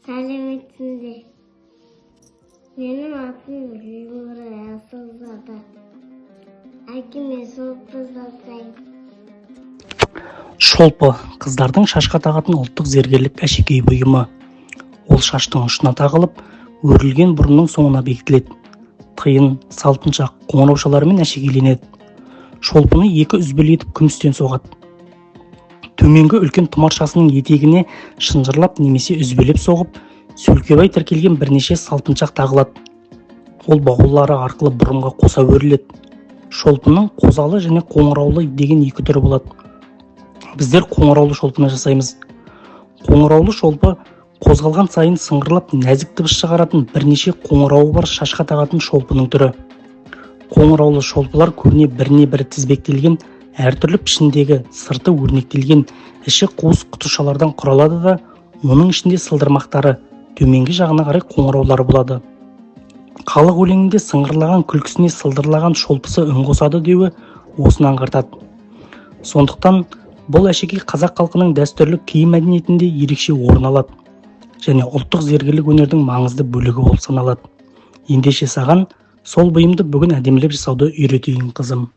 Сәлеметсіңдер. Менің атым Гүлнұр Асылзада. Әкеме шолпы жасаймын. Шолпы – қыздардың шашқа тағатын ұлттық зергерлік әшекей бұйымы. Ол шаштың ұшына тағылып, өрілген бұрынның соңына бекітіледі. Тиын, салтыншақ, қоңыраушаларымен әшекейленеді. Шолпыны екі үзбелі етіп күмістен соғады. Төменгі үлкен тұмаршасының етегіне шынжырлап немесе үзбелеп соғып, сөлкебай тіркелген бірнеше салтыншақ тағылады. Ол баулары арқылы бұрымға қоса өріледі. Шолпының қозалы және қоңыраулы деген екі түрі болады. Біздер қоңыраулы шолпыны жасаймыз. Қоңыраулы шолпы қозғалған сайын сыңғырлап нәзік дыбыс шығаратын бірнеше қоңырауы бар шашқа тағатын шолпының түрі. Қоңыраулы шолпылар көбіне біріне бірі тізбектелген, әртүрлі пішіндегі, сырты өрнектелген, іші қуыс құтышалардан құралады да, оның ішінде сылдырмақтары, төменгі жағына қарай қоңыраулары болады. Халық өлеңінде сыңғырлаған күлкісіне сылдырлаған шолпысы үн қосады деуі осыны аңғартады. Сондықтан бұл әшекей қазақ халқының дәстүрлі киім мәдениетінде ерекше орын алады және ұлттық зергерлік өнердің маңызды бөлігі болып саналады. Ендеше саған сол бұйымды бүгін әдемілеп жасауды үйретейін, қызым.